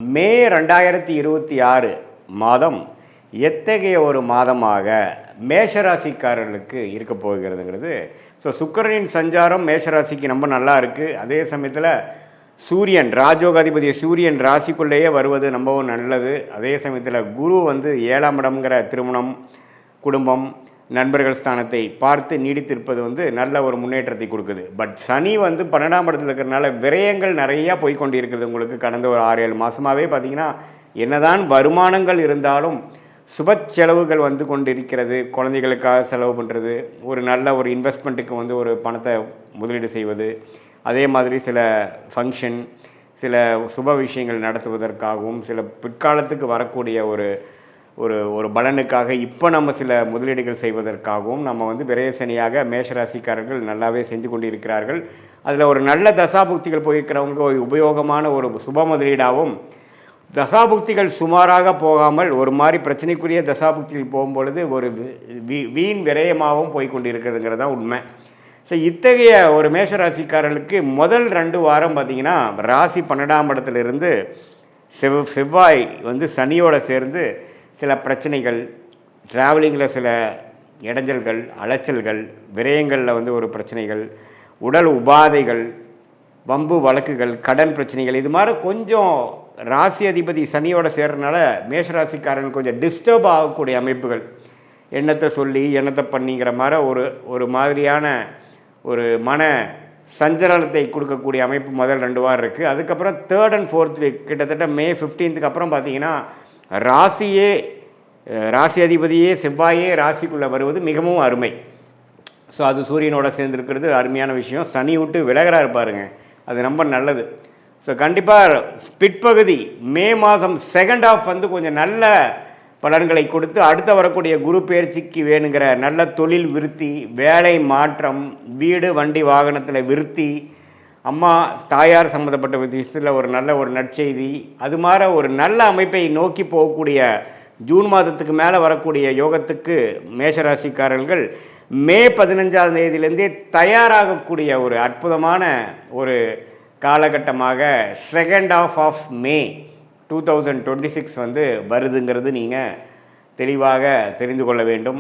மே 2026 மாதம் எத்தகைய ஒரு மாதமாக மேஷராசிக்காரர்களுக்கு இருக்க போகிறதுங்கிறது. ஸோ சுக்கிரனின் சஞ்சாரம் மேஷராசிக்கு ரொம்ப நல்லா இருக்குது. அதே சமயத்தில் சூரியன் ராஜோகாதிபதி சூரியன் ராசிக்குள்ளேயே வருவது ரொம்பவும் நல்லது. அதே சமயத்தில் குரு 7ஆம் இடம்ங்கிற திருமணம், குடும்பம், நண்பர்கள் ஸ்தானத்தை பார்த்து நீடித்திருப்பது நல்ல ஒரு முன்னேற்றத்தை கொடுக்குது. பட் சனி 12ஆம் இடத்துல இருக்கிறதுனால விரயங்கள் நிறையா போய்கொண்டு இருக்கிறது. உங்களுக்கு கடந்த ஒரு 6-7 மாதமாகவே பார்த்திங்கன்னா என்னதான் வருமானங்கள் இருந்தாலும் சுப செலவுகள் கொண்டிருக்கிறது. குழந்தைகளுக்காக செலவு பண்ணுறது, ஒரு நல்ல ஒரு இன்வெஸ்ட்மெண்ட்டுக்கு ஒரு பணத்தை முதலீடு செய்வது, அதே மாதிரி சில ஃபங்க்ஷன், சில சுப விஷயங்கள் நடத்துவதற்காகவும், சில பிற்காலத்துக்கு வரக்கூடிய ஒரு ஒரு ஒரு பலனுக்காக இப்போ நம்ம சில முதலீடுகள் செய்வதற்காகவும் நம்ம விரயசனியாக மேஷராசிக்காரர்கள் நல்லாவே செஞ்சு கொண்டு இருக்கிறார்கள். அதில் ஒரு நல்ல தசாபுக்திகள் போயிருக்கிறவங்க ஒரு உபயோகமான ஒரு சுப முதலீடாகவும், தசாபுக்திகள் சுமாராக போகாமல் ஒரு மாதிரி பிரச்சனைக்குரிய தசாபுக்திகள் போகும்பொழுது ஒரு வீண் விரயமாகவும் போய்கொண்டு இருக்கிறதுங்கிறது தான் உண்மை. ஸோ இத்தகைய ஒரு மேஷராசிக்காரர்களுக்கு முதல் 2 வாரம் பார்த்திங்கன்னா ராசி 12ஆம் இடத்துலேருந்து செவ்வாய் சனியோடு சேர்ந்து சில பிரச்சனைகள், ட்ராவலிங்கில் சில இடைஞ்சல்கள், அலைச்சல்கள், விரயங்களில் ஒரு பிரச்சனைகள், உடல் உபாதைகள், வம்பு வழக்குகள், கடன் பிரச்சனைகள், இது மாதிரி கொஞ்சம் ராசி அதிபதி சனியோடு சேர்றதுனால மேஷராசிக்காரர்கள் கொஞ்சம் டிஸ்டர்ப் ஆகக்கூடிய அமைப்புகள், எண்ணத்தை சொல்லி எண்ணத்தை பண்ணிங்கிற மாதிரி ஒரு மாதிரியான ஒரு மன சஞ்சலத்தை கொடுக்கக்கூடிய அமைப்பு முதல் 2 வாரம் இருக்குது. அதுக்கப்புறம் 3rd and 4th வீக் கிட்டத்தட்ட மே 15க்கு அப்புறம் பார்த்திங்கன்னா ராசி அதிபதியே செவ்வாயே ராசிக்குள்ளே வருவது மிகவும் அருமை. ஸோ அது சூரியனோட சேர்ந்துருக்கிறது அருமையான விஷயம். சனி விட்டு விலகிறா இருப்பாருங்க, அது ரொம்ப நல்லது. ஸோ கண்டிப்பாக பிற்பகுதி மே மாதம் 2nd half கொஞ்சம் நல்ல பலன்களை கொடுத்து அடுத்த வரக்கூடிய குரு பயிற்சிக்கு வேணுங்கிற நல்ல தொழில் விருத்தி, வேலை மாற்றம், வீடு வண்டி வாகனத்தில் விருத்தி, அம்மா தாயார் சம்மந்தப்பட்ட விஷயத்தில் ஒரு நல்ல ஒரு நற்செய்தி, அது மாதிரி ஒரு நல்ல அமைப்பை நோக்கி போகக்கூடிய ஜூன் மாதத்துக்கு மேலே வரக்கூடிய யோகத்துக்கு மேஷராசிக்காரர்கள் மே 15ஆம் தேதியிலேருந்தே தயாராகக்கூடிய ஒரு அற்புதமான ஒரு காலகட்டமாக 2nd half of May 2026 வருதுங்கிறது நீங்கள் தெளிவாக தெரிந்து கொள்ள வேண்டும்.